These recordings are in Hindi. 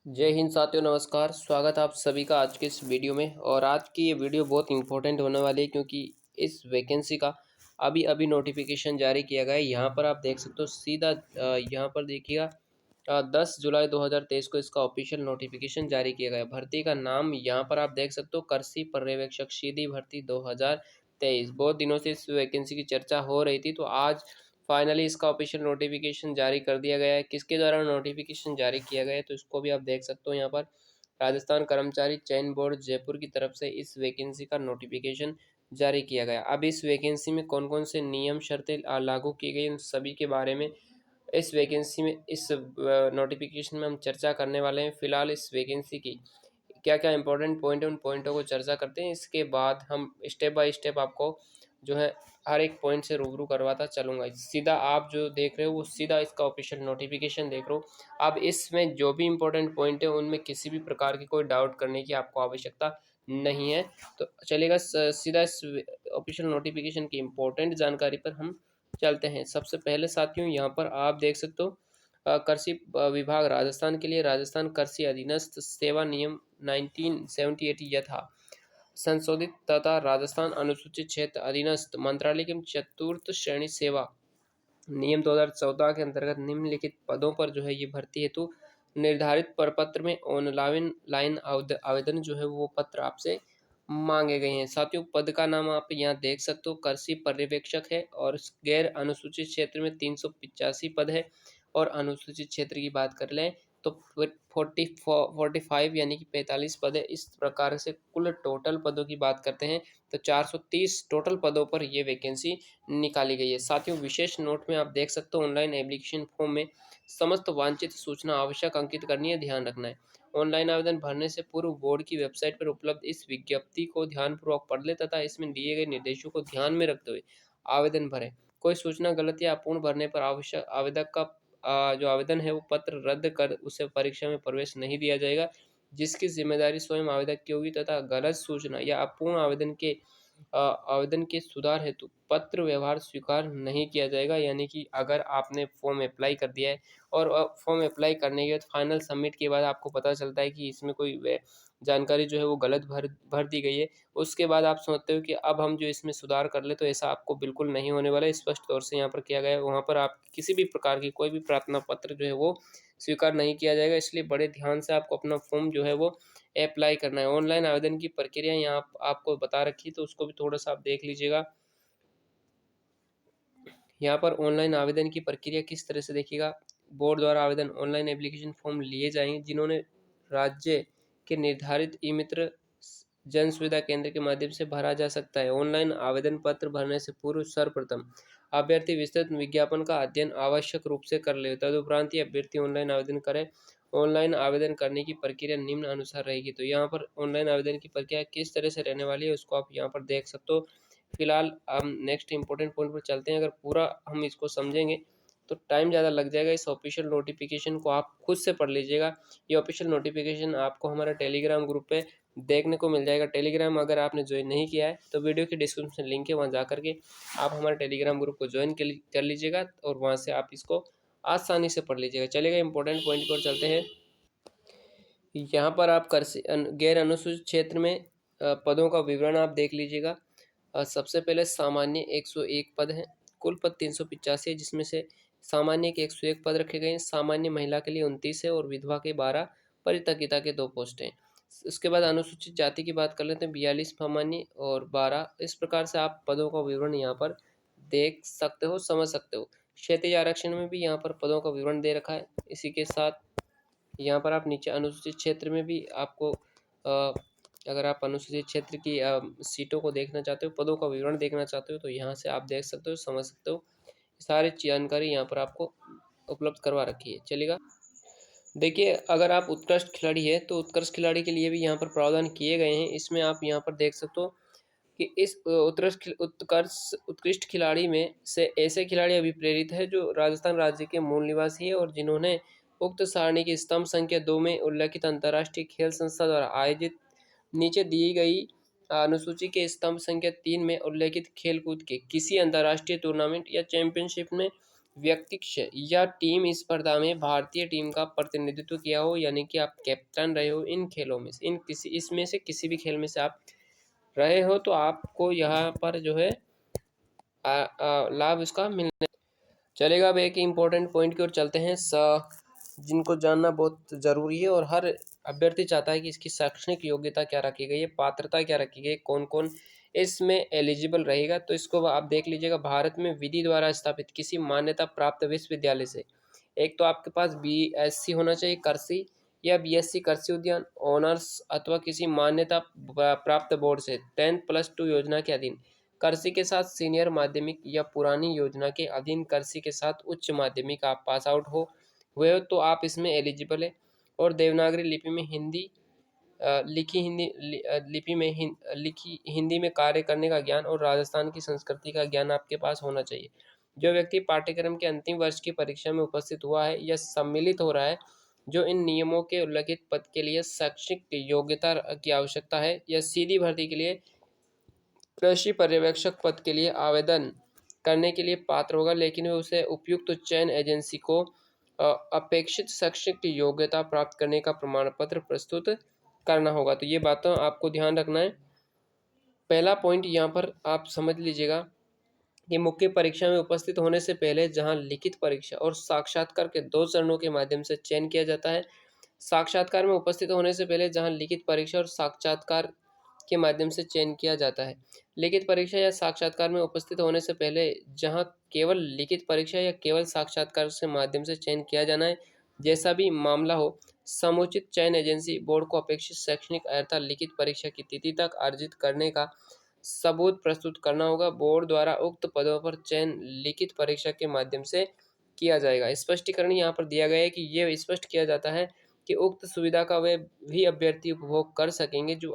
जय हिंद साथियों, नमस्कार। स्वागत है आप सभी का आज के इस वीडियो में। और आज की ये वीडियो बहुत इंपॉर्टेंट होने वाली है क्योंकि इस वैकेंसी का अभी अभी नोटिफिकेशन जारी किया गया है। यहाँ पर आप देख सकते हो सीधा यहाँ पर देखिएगा 10 जुलाई 2023 को इसका ऑफिशियल नोटिफिकेशन जारी किया गया है। भर्ती का नाम यहाँ पर आप देख सकते हो, कृषि पर्यवेक्षक सीधी भर्ती 2023। बहुत दिनों से इस वैकेंसी की चर्चा हो रही थी, तो आज फाइनली इसका ऑफिशियल नोटिफिकेशन जारी कर दिया गया है। किसके द्वारा नोटिफिकेशन जारी किया गया है तो इसको भी आप देख सकते हो। यहाँ पर राजस्थान कर्मचारी चयन बोर्ड जयपुर की तरफ से इस वैकेंसी का नोटिफिकेशन जारी किया गया। अब इस वैकेंसी में कौन कौन से नियम शर्तें लागू की गई, उन सभी के बारे में इस वैकेंसी में इस नोटिफिकेशन में हम चर्चा करने वाले हैं। फिलहाल इस वैकेंसी की क्या क्या इंपॉर्टेंट पॉइंट है, उन पॉइंटों को चर्चा करते हैं। इसके बाद हम स्टेप बाय स्टेप आपको जो है हर एक पॉइंट से रूबरू करवाता चलूंगा। सीधा आप जो देख रहे हो वो सीधा इसका ऑफिशियल नोटिफिकेशन देख रहे हो। अब इसमें जो भी इंपॉर्टेंट पॉइंट है उनमें किसी भी प्रकार की कोई डाउट करने की आपको आवश्यकता नहीं है। तो चलेगा सीधा इस ऑफिशियल नोटिफिकेशन की इम्पोर्टेंट जानकारी पर हम चलते हैं। सबसे पहले साथियों यहाँ पर आप देख सकते हो कृषि विभाग राजस्थान के लिए राजस्थान कृषि अधीनस्थ सेवा नियम 1978 यथा संशोधित तथा राजस्थान अनुसूचित क्षेत्र अधीनस्थ मंत्रालय की चतुर्थ श्रेणी सेवा नियम 2014 के अंतर्गत निम्नलिखित पदों पर जो है ये भर्ती हेतु निर्धारित प्रपत्र में ऑनलाइन लाइन आवेदन जो है वो पत्र आपसे मांगे गए हैं। साथियों, पद का नाम आप यहाँ देख सकते हो, कृषि पर्यवेक्षक है। और गैर अनुसूचित क्षेत्र में 385 पद है। और अनुसूचित क्षेत्र की बात कर लें तो 45 यानी कि 45 पद है। इस प्रकार से कुल टोटल पदों की बात करते हैं तो 430 टोटल पदों पर यह वैकेंसी निकाली गई है। साथियों, विशेष नोट में आप देख सकते हो ऑनलाइन एप्लीकेशन फॉर्म में समस्त वांछित सूचना आवश्यक अंकित करनी है, ध्यान रखना है। ऑनलाइन आवेदन भरने से पूर्व बोर्ड की वेबसाइट पर उपलब्ध इस विज्ञप्ति को ध्यानपूर्वक पढ़ ले तथा इसमें दिए गए निर्देशों को ध्यान में रखते हुए आवेदन भरें। कोई सूचना गलत या अपूर्ण भरने पर आवश्यक आवेदक का जो आवेदन है वो पत्र रद्द कर उसे परीक्षा में प्रवेश नहीं दिया जाएगा, जिसकी जिम्मेदारी स्वयं आवेदक की होगी। तथा गलत सूचना या अपूर्ण आवेदन के सुधार हेतु पत्र व्यवहार स्वीकार नहीं किया जाएगा। यानी कि अगर आपने फॉर्म अप्लाई कर दिया है और फॉर्म अप्लाई करने के बाद फाइनल सबमिट के बाद आपको पता चलता है कि इसमें कोई जानकारी जो है वो गलत भर भर दी गई है, उसके बाद आप सोचते हो कि अब हम जो इसमें सुधार कर ले, तो ऐसा आपको बिल्कुल नहीं होने वाला है। स्पष्ट तौर से यहाँ पर किया गया है, वहाँ पर आप किसी भी प्रकार की कोई भी प्रार्थना पत्र जो है वो स्वीकार नहीं किया जाएगा। इसलिए बड़े ध्यान से आपको अपना फॉर्म जो है वो अप्लाई करना है। ऑनलाइन आवेदन की प्रक्रिया यहाँ आपको बता रखी है, तो उसको भी थोड़ा सा आप देख लीजिएगा। यहाँ पर ऑनलाइन आवेदन की प्रक्रिया किस तरह से देखिएगा। बोर्ड द्वारा आवेदन ऑनलाइन एप्लीकेशन फॉर्म लिए जाएंगे जिन्होंने राज्य के निर्धारित ई मित्र जन सुविधा केंद्र के माध्यम से भरा जा सकता है। ऑनलाइन आवेदन पत्र भरने से पूर्व सर्वप्रथम अभ्यर्थी विस्तृत विज्ञापन का अध्ययन आवश्यक रूप से कर ले, तदुपरांत ही अभ्यर्थी ऑनलाइन आवेदन करे। ऑनलाइन आवेदन करने की प्रक्रिया निम्न अनुसार रहेगी। तो यहाँ पर ऑनलाइन आवेदन की प्रक्रिया किस तरह से रहने वाली है उसको आप यहाँ पर देख सकते हो। फिलहाल हम नेक्स्ट इंपॉर्टेंट पॉइंट पर चलते हैं। अगर पूरा हम इसको समझेंगे तो टाइम ज़्यादा लग जाएगा। इस ऑफिशियल नोटिफिकेशन को आप खुद से पढ़ लीजिएगा। ये ऑफिशियल नोटिफिकेशन आपको हमारे टेलीग्राम ग्रुप पे देखने को मिल जाएगा। टेलीग्राम अगर आपने ज्वाइन नहीं किया है तो वीडियो की डिस्क्रिप्शन लिंक है, वहाँ जा करके आप हमारे टेलीग्राम ग्रुप को ज्वाइन कर लीजिएगा और वहाँ से आप इसको आसानी से पढ़ लीजिएगा। चलिएगा इंपॉर्टेंट पॉइंट पर चलते हैं। यहाँ पर आप गैर अनुसूचित क्षेत्र में पदों का विवरण आप देख लीजिएगा। सबसे पहले सामान्य 101 पद हैं। कुल पद 385 है, जिसमें से सामान्य के 101 पद रखे गए हैं। सामान्य महिला के लिए 29 है और विधवा के 12, परित्यक्ता के 2 पोस्ट हैं। उसके बाद अनुसूचित जाति की बात कर लेते हैं, 42 सामान्य और 12। इस प्रकार से आप पदों का विवरण यहाँ पर देख सकते हो, समझ सकते हो। क्षैतिज आरक्षण में भी यहाँ पर पदों का विवरण दे रखा है। इसी के साथ यहाँ पर आप नीचे अनुसूचित क्षेत्र में भी आपको अगर आप अनुसूचित क्षेत्र की सीटों को देखना चाहते हो, पदों का विवरण देखना चाहते हो, तो यहाँ से आप देख सकते हो, समझ सकते हो। सारी जानकारी यहाँ पर आपको उपलब्ध करवा रखी है। चलिएगा देखिए, अगर आप उत्कृष्ट खिलाड़ी है तो उत्कृष्ट खिलाड़ी के लिए भी यहाँ पर प्रावधान किए गए हैं। इसमें आप यहाँ पर देख सकते हो कि इस उत्कृष्ट खिलाड़ी में से ऐसे खिलाड़ी अभिप्रेरित है जो राजस्थान राज्य के मूल निवासी है और जिन्होंने उक्त सारणी की स्तंभ संख्या 2 में उल्लेखित अंतर्राष्ट्रीय खेल संस्था द्वारा आयोजित नीचे दी गई अनुसूची के स्तंभ संख्या 3 में उल्लेखित खेलकूद के किसी अंतर्राष्ट्रीय टूर्नामेंट या चैंपियनशिप में व्यक्तिक्ष या टीम स्पर्धा में भारतीय टीम का प्रतिनिधित्व किया हो, यानी कि आप कैप्टन रहे हो इन खेलों में से, इन किसी इसमें से किसी भी खेल में से आप रहे हो, तो आपको यहाँ पर जो है लाभ इसका मिलने चलेगा। अब एक इम्पोर्टेंट पॉइंट की ओर चलते हैं जिनको जानना बहुत ज़रूरी है और हर अभ्यर्थी चाहता है कि इसकी शैक्षणिक योग्यता क्या रखी गई है, पात्रता क्या रखी गई है, कौन कौन इसमें एलिजिबल रहेगा। तो इसको आप देख लीजिएगा। भारत में विधि द्वारा स्थापित किसी मान्यता प्राप्त विश्वविद्यालय से एक तो आपके पास BSc होना चाहिए कृषि, या BSc कृषि उद्यान ऑनर्स, अथवा किसी मान्यता प्राप्त बोर्ड से 10+2 योजना के अधीन कृषि के साथ सीनियर माध्यमिक, या पुरानी योजना के अधीन कृषि के साथ उच्च माध्यमिक आप पास आउट हुए हो तो आप इसमें एलिजिबल है। और देवनागरी लिपि में हिंदी लिखी हिंदी लिपि में लिखी हिंदी में कार्य करने का ज्ञान और राजस्थान की संस्कृति का ज्ञान आपके पास होना चाहिए। जो व्यक्ति पाठ्यक्रम के अंतिम वर्ष की परीक्षा में उपस्थित हुआ है या सम्मिलित हो रहा है, जो इन नियमों के उल्लिखित पद के लिए शैक्षिक योग्यता की आवश्यकता है, या सीधी भर्ती के लिए कृषि पर्यवेक्षक पद के लिए आवेदन करने के लिए पात्र होगा, लेकिन वह उसे उपयुक्त चयन एजेंसी को अपेक्षित शैक्षिक योग्यता प्राप्त करने का प्रमाण पत्र प्रस्तुत करना होगा। तो ये बातों आपको ध्यान रखना है। पहला पॉइंट यहाँ पर आप समझ लीजिएगा कि मुख्य परीक्षा में उपस्थित होने से पहले जहां लिखित परीक्षा और साक्षात्कार के 2 चरणों के माध्यम से चयन किया जाता है। साक्षात्कार में उपस्थित होने से पहले जहां लिखित परीक्षा और साक्षात्कार के माध्यम से चयन किया जाता है। लिखित परीक्षा या साक्षात्कार में उपस्थित होने से पहले जहां केवल लिखित परीक्षा या केवल साक्षात्कार से माध्यम से चयन किया जाना है, जैसा भी मामला हो, समुचित चयन एजेंसी बोर्ड को अपेक्षित शैक्षणिक अर्हता लिखित परीक्षा की तिथि तक अर्जित करने का सबूत प्रस्तुत करना होगा। बोर्ड द्वारा उक्त पदों पर चयन लिखित परीक्षा के माध्यम से किया जाएगा। स्पष्टीकरण यहाँ पर दिया गया है कि यह स्पष्ट किया जाता है कि उक्त सुविधा का वे भी अभ्यर्थी उपभोग कर सकेंगे जो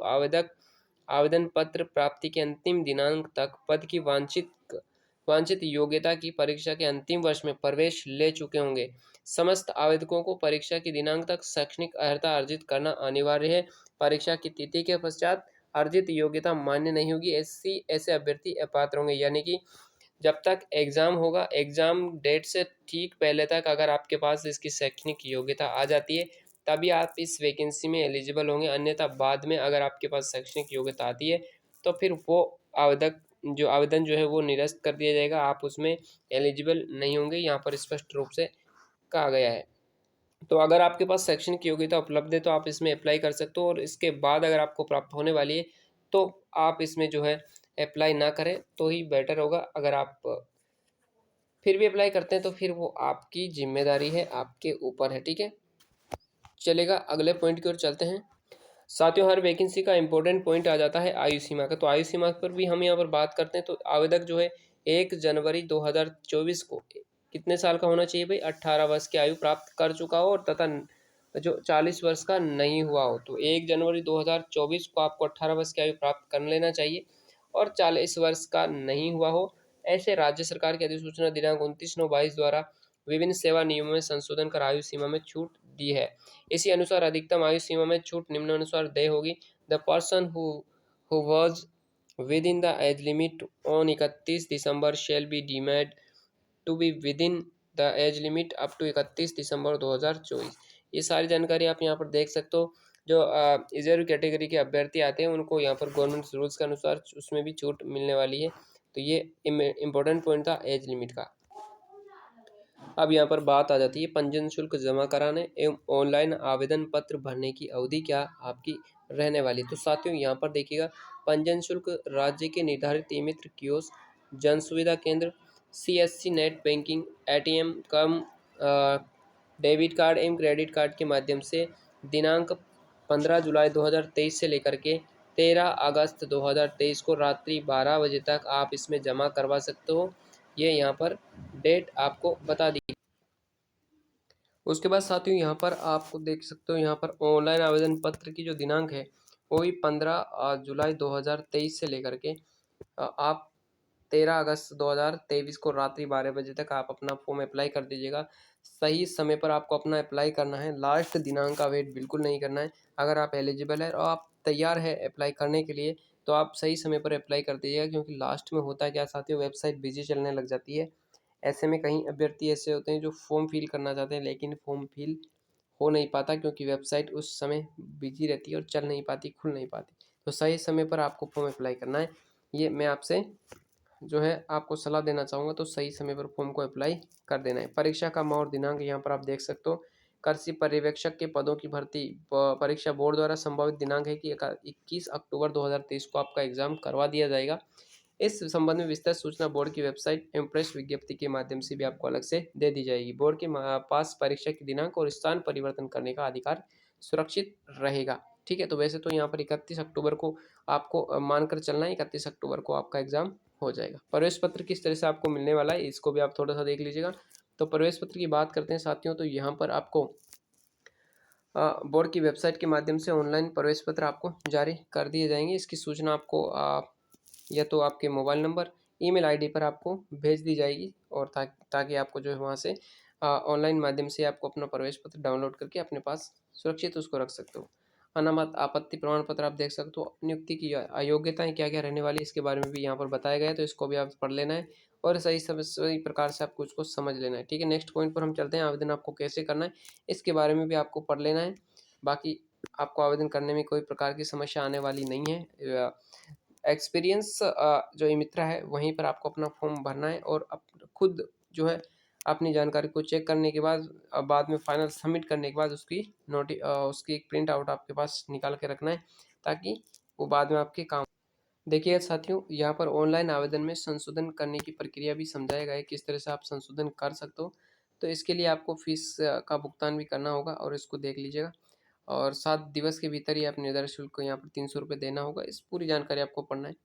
आवेदन पत्र प्राप्ति के अंतिम दिनांक तक पद की वांछित योग्यता की परीक्षा के अंतिम वर्ष में प्रवेश ले चुके होंगे। समस्त आवेदकों को परीक्षा की दिनांक तक शैक्षणिक अर्हता अर्जित करना अनिवार्य है। परीक्षा की तिथि के पश्चात अर्जित योग्यता मान्य नहीं होगी। ऐसे अभ्यर्थी अपात्र होंगे, यानी कि जब तक एग्ज़ाम होगा, एग्ज़ाम डेट से ठीक पहले तक अगर आपके पास इसकी शैक्षणिक योग्यता आ जाती है, तभी आप इस वैकेंसी में एलिजिबल होंगे। अन्यथा बाद में अगर आपके पास शैक्षणिक योग्यता आती है तो फिर वो आवेदन जो है वो निरस्त कर दिया जाएगा, आप उसमें एलिजिबल नहीं होंगे। यहाँ पर स्पष्ट रूप से कहा गया है। तो अगर आपके पास शैक्षणिक योग्यता उपलब्ध है तो आप इसमें अप्लाई कर सकते हो, और इसके बाद अगर आपको प्राप्त होने वाली है तो आप इसमें जो है अप्लाई ना करें तो ही बेटर होगा। अगर आप फिर भी अप्लाई करते हैं तो फिर वो आपकी जिम्मेदारी है, आपके ऊपर है, ठीक है। चलेगा, अगले पॉइंट की ओर चलते हैं। साथियों, हर वैकेंसी का इंपॉर्टेंट पॉइंट आ जाता है आयु सीमा का। तो आयु सीमा पर भी हम यहाँ पर बात करते हैं। तो आवेदक जो है 1 जनवरी 2024 को कितने साल का होना चाहिए भाई? 18 वर्ष की आयु प्राप्त कर चुका हो और तथा जो 40 वर्ष का नहीं हुआ हो। तो 1 जनवरी 2024 को आपको 18 वर्ष की आयु प्राप्त कर लेना चाहिए और 40 वर्ष का नहीं हुआ हो। ऐसे राज्य सरकार की अधिसूचना दिनांक 29/9/22 द्वारा विभिन्न सेवा नियमों में संशोधन कर आयु सीमा में छूट दी है। इसी अनुसार अधिकतम आयु सीमा में छूट निम्नानुसार देय होगी। The person who was within the age limit on 31 December shall be deemed to be within the age limit up to 31 December 2024। ये सारी जानकारी आप यहाँ पर देख सकते हो। जो रिजर्व कैटेगरी के अभ्यर्थी आते हैं उनको यहाँ पर गवर्नमेंट रूल्स के अनुसार उसमें भी छूट मिलने वाली है। तो ये इम्पोर्टेंट पॉइंट था एज लिमिट का। अब यहाँ पर बात आ जाती है पंजीयन शुल्क जमा कराने एवं ऑनलाइन आवेदन पत्र भरने की अवधि क्या आपकी रहने वाली। तो साथियों यहाँ पर देखिएगा, पंजीयन शुल्क राज्य के निर्धारित ई-मित्र कियोस्क, जन सुविधा केंद्र, CSC नेट बैंकिंग, ATM कम डेबिट कार्ड एवं क्रेडिट कार्ड के माध्यम से दिनांक 15 जुलाई 2023 से लेकर के 13 अगस्त 2023 को रात्रि 12 बजे तक आप इसमें जमा करवा सकते हो। ये यहाँ पर डेट आपको बता दी। उसके बाद साथियों यहाँ पर आपको देख सकते हो, यहाँ पर ऑनलाइन आवेदन पत्र की जो दिनांक है वो भी 15 जुलाई 2023 से लेकर के आप 13 अगस्त 2023 को रात्रि 12 बजे तक आप अपना फॉर्म अप्लाई कर दीजिएगा। सही समय पर आपको अपना अप्लाई करना है, लास्ट दिनांक का वेट बिल्कुल नहीं करना है। अगर आप एलिजिबल है और आप तैयार है अप्लाई करने के लिए तो आप सही समय पर अप्लाई कर दीजिएगा, क्योंकि लास्ट में होता है क्या साथियों, वेबसाइट बिजी चलने लग जाती है। ऐसे में कहीं अभ्यर्थी ऐसे होते हैं जो फॉर्म फिल करना चाहते हैं लेकिन फॉर्म फिल हो नहीं पाता क्योंकि वेबसाइट उस समय बिजी रहती है और चल नहीं पाती, खुल नहीं पाती। तो सही समय पर आपको फॉर्म अप्लाई करना है। ये मैं आपसे जो है आपको सलाह देना चाहूँगा, तो सही समय पर फॉर्म को अप्लाई कर देना है। परीक्षा का माह और दिनांक यहाँ पर आप देख सकते हो। कृषि पर्यवेक्षक के पदों की भर्ती परीक्षा बोर्ड द्वारा संभावित दिनांक है कि 21 अक्टूबर 2023 को आपका एग्जाम करवा दिया जाएगा। इस संबंध में विस्तृत सूचना बोर्ड की वेबसाइट एवं प्रेस विज्ञप्ति के माध्यम से भी आपको अलग से दे दी जाएगी। बोर्ड के पास परीक्षा की दिनांक और स्थान परिवर्तन करने का अधिकार सुरक्षित रहेगा। ठीक है, तो वैसे तो यहाँ पर 31 अक्टूबर को आपको मानकर चलना है, 31 अक्टूबर को आपका एग्जाम हो जाएगा। प्रवेश पत्र किस तरह से आपको मिलने वाला है इसको भी आप थोड़ा सा देख लीजिएगा। तो प्रवेश पत्र की बात करते हैं साथियों, तो यहाँ पर आपको बोर्ड की वेबसाइट के माध्यम से ऑनलाइन प्रवेश पत्र आपको जारी कर दिए जाएंगे। इसकी सूचना आपको या तो आपके मोबाइल नंबर, ईमेल आईडी पर आपको भेज दी जाएगी और ताकि आपको जो है वहाँ से ऑनलाइन माध्यम से आपको अपना प्रवेश पत्र डाउनलोड करके अपने पास सुरक्षित उसको रख सकते हो। अनामत आपत्ति प्रमाण पत्र आप देख सकते हो। नियुक्ति की अयोग्यताएं क्या क्या रहने वाली है इसके बारे में भी यहाँ पर बताया गया है, तो इसको भी आप पढ़ लेना है और सही प्रकार से आपको उसको समझ लेना है। ठीक है, नेक्स्ट पॉइंट पर हम चलते हैं। आवेदन आपको कैसे करना है इसके बारे में भी आपको पढ़ लेना है। बाकी आपको आवेदन करने में कोई प्रकार की समस्या आने वाली नहीं है। एक्सपीरियंस जो ई मित्रा है वहीं पर आपको अपना फॉर्म भरना है और खुद जो है अपनी जानकारी को चेक करने के बाद बाद में फाइनल सबमिट करने के बाद उसकी एक प्रिंट आउट आपके पास निकाल के रखना है ताकि वो बाद में आपके काम। देखिए साथियों, यहाँ पर ऑनलाइन आवेदन में संशोधन करने की प्रक्रिया भी समझाया गया है, किस तरह से आप संशोधन कर सकते हो। तो इसके लिए आपको फीस का भुगतान भी करना होगा और इसको देख लीजिएगा और 7 दिवस के भीतर ही आप निर्धारित शुल्क को यहाँ पर 300 रुपये देना होगा। इस पूरी जानकारी आपको पढ़ना है।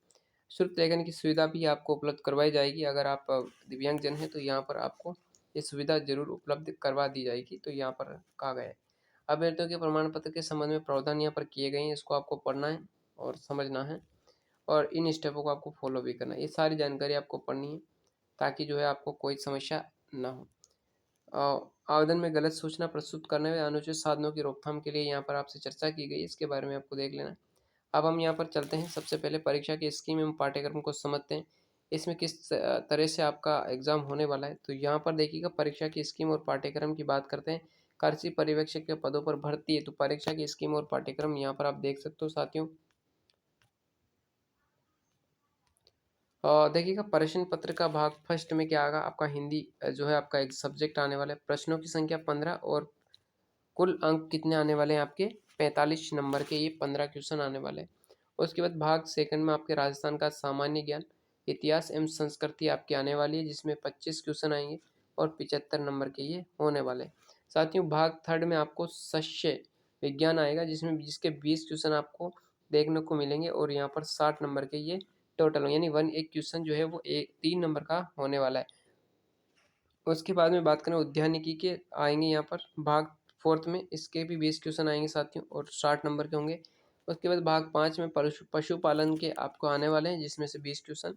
शुल्क लेखन की सुविधा भी आपको उपलब्ध करवाई जाएगी। अगर आप दिव्यांगजन हैं तो यहाँ पर आपको ये सुविधा जरूर उपलब्ध करवा दी जाएगी। तो यहाँ पर कहा गया है अभ्यर्थियों के प्रमाण पत्र के संबंध में प्रावधान यहाँ पर किए गए हैं, इसको आपको पढ़ना है और समझना है और इन स्टेपों को आपको फॉलो भी करना है। ये सारी जानकारी आपको पढ़नी है ताकि जो है आपको कोई समस्या ना हो। आवेदन में गलत सूचना प्रस्तुत करने व अनुचित साधनों की रोकथाम के लिए यहाँ पर आपसे चर्चा की गई, इसके बारे में आपको देख लेना है। अब हम यहाँ पर चलते हैं, सबसे पहले परीक्षा की स्कीम एवं पाठ्यक्रम को समझते हैं। इसमें किस तरह से आपका एग्जाम होने वाला है। तो यहाँ पर देखिएगा परीक्षा की स्कीम और पाठ्यक्रम की बात करते हैं। कृषि पर्यवेक्षक के पदों पर भर्ती है, तो परीक्षा की स्कीम और पाठ्यक्रम यहाँ पर आप देख सकते हो साथियों। देखिएगा प्रश्न पत्र का भाग फर्स्ट में क्या आएगा आपका हिंदी जो है आपका एक सब्जेक्ट आने वाला है। प्रश्नों की संख्या 15 और कुल अंक कितने आने वाले हैं आपके 45 नंबर के, ये 15 क्वेश्चन आने वाले हैं। उसके बाद भाग सेकंड में आपके राजस्थान का सामान्य ज्ञान, इतिहास एवं संस्कृति आपकी आने वाली है जिसमें 25 क्वेश्चन आएंगे और 75 नंबर के ये होने वाले हैं। साथियों भाग थर्ड में आपको शस्य विज्ञान आएगा जिसके 20 क्वेश्चन आपको देखने को मिलेंगे और यहाँ पर 60 नंबर के ये टोटल यानी एक क्वेश्चन जो है वो 3 नंबर का होने वाला है। उसके बाद में बात करें उद्यानिकी के आएंगे यहाँ पर भाग फोर्थ में, इसके भी 20 क्वेश्चन आएंगे साथियों और 60 नंबर के होंगे। उसके बाद भाग 5 में पशुपालन के आपको आने वाले हैं जिसमें से 20 क्वेश्चन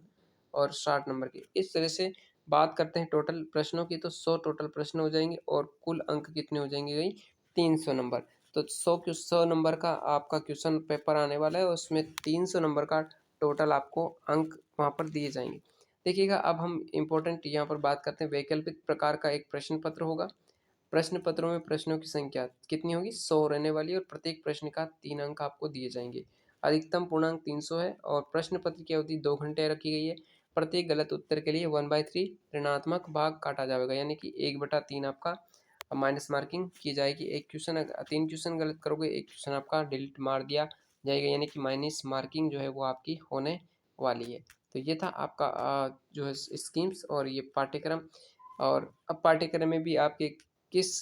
और 60 नंबर के। इस तरह से बात करते हैं टोटल प्रश्नों की, तो 100 टोटल प्रश्न हो जाएंगे और कुल अंक कितने हो जाएंगे भाई 300 नंबर। तो 100 नंबर का आपका क्वेश्चन पेपर आने वाला है और उसमें 300 नंबर का टोटल आपको अंक वहाँ पर दिए जाएंगे। देखिएगा अब हम इम्पोर्टेंट यहाँ पर बात करते हैं। वैकल्पिक प्रकार का एक प्रश्न पत्र होगा। प्रश्न पत्रों में प्रश्नों की संख्या कितनी होगी 100 रहने वाली है और प्रत्येक प्रश्न का 3 अंक आपको दिए जाएंगे। अधिकतम पूर्णांक 300 है और प्रश्न पत्र की अवधि 2 घंटे रखी गई है। प्रत्येक गलत उत्तर के लिए 1/3 ऋणात्मक भाग काटा जाएगा यानी कि 1/3 आपका माइनस मार्किंग की जाएगी। एक क्वेश्चन 3 क्वेश्चन गलत करोगे, एक क्वेश्चन आपका डिलीट मार दिया जाएगा यानी कि माइनस मार्किंग जो है वो आपकी होने वाली है। तो ये था आपका जो है स्कीम्स और ये पाठ्यक्रम। और अब पाठ्यक्रम में भी आपके किस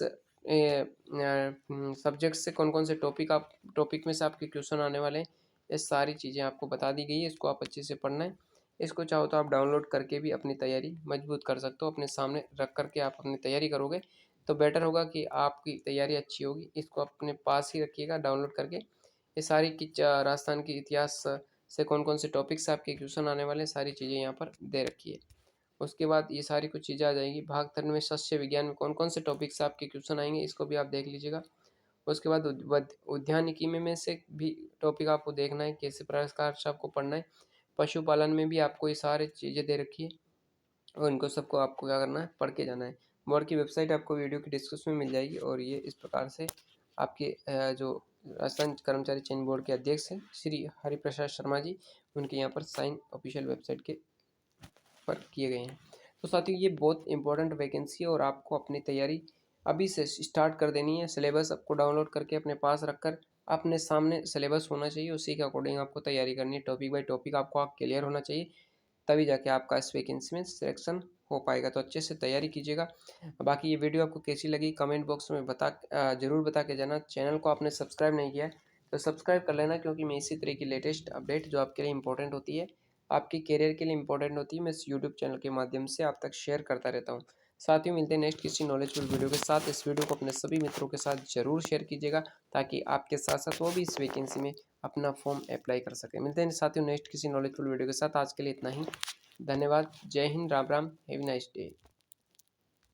सब्जेक्ट से कौन कौन से टॉपिक में से आपके क्वेश्चन आने वाले हैं, ये सारी चीज़ें आपको बता दी गई है। इसको आप अच्छे से पढ़ना है। इसको चाहो तो आप डाउनलोड करके भी अपनी तैयारी मजबूत कर सकते हो। अपने सामने रख करके आप अपनी तैयारी करोगे तो बेटर होगा कि आपकी तैयारी अच्छी होगी। इसको अपने पास ही रखिएगा डाउनलोड करके। ये सारी की राजस्थान के इतिहास से कौन कौन से टॉपिक्स आपके क्वेश्चन आने वाले हैं सारी चीज़ें यहाँ पर दे रखी है। उसके बाद ये सारी कुछ चीज़ें आ जाएगी। भाग थर्ड में सस्य विज्ञान में कौन कौन से टॉपिक्स आपके क्वेश्चन आएंगे इसको भी आप देख लीजिएगा। उसके बाद उद्यानिकी में से भी टॉपिक आपको देखना है, कैसे प्रकार से आपको पढ़ना है। पशुपालन में भी आपको ये सारी चीज़ें दे रखी है। और इनको सबको आपको क्या करना है, पढ़ के जाना है। बोर्ड की वेबसाइट आपको वीडियो की डिस्क्रिप्शन में मिल जाएगी। और ये इस प्रकार से आपके जो राजस्थान कर्मचारी चयन बोर्ड के अध्यक्ष हैं श्री हरिप्रसाद शर्मा जी, उनके यहाँ पर साइन ऑफिशियल वेबसाइट के पर किए गए हैं। तो साथियों ये बहुत इंपॉर्टेंट वैकेंसी है और आपको अपनी तैयारी अभी से स्टार्ट कर देनी है। सिलेबस आपको डाउनलोड करके अपने पास रखकर अपने सामने सिलेबस होना चाहिए, उसी के अकॉर्डिंग आपको तैयारी करनी है। टॉपिक बाय टॉपिक आपको क्लियर होना चाहिए, तभी जाके आपका इस वैकेंसी में सिलेक्शन हो पाएगा। तो अच्छे से तैयारी कीजिएगा। बाकी ये वीडियो आपको कैसी लगी कमेंट बॉक्स में ज़रूर बता के जाना। चैनल को आपने सब्सक्राइब नहीं किया है तो सब्सक्राइब कर लेना, क्योंकि मैं इसी तरह की लेटेस्ट अपडेट जो आपके लिए इंपॉर्टेंट होती है, आपके करियर के लिए इंपॉर्टेंट होती है, मैं इस यूट्यूब चैनल के माध्यम से आप तक शेयर करता रहता हूँ। साथ ही मिलते हैं नेक्स्ट किसी नॉलेजफुल वीडियो के साथ। इस वीडियो को अपने सभी मित्रों के साथ ज़रूर शेयर कीजिएगा, ताकि आपके साथ साथ वो भी इस वैकेंसी में अपना फॉर्म अप्लाई कर सके। मिलते हैं साथियों नेक्स्ट किसी नॉलेजफुल वीडियो के साथ। आज के लिए इतना ही। धन्यवाद। जय Hind. Ram Ram. Have nice day.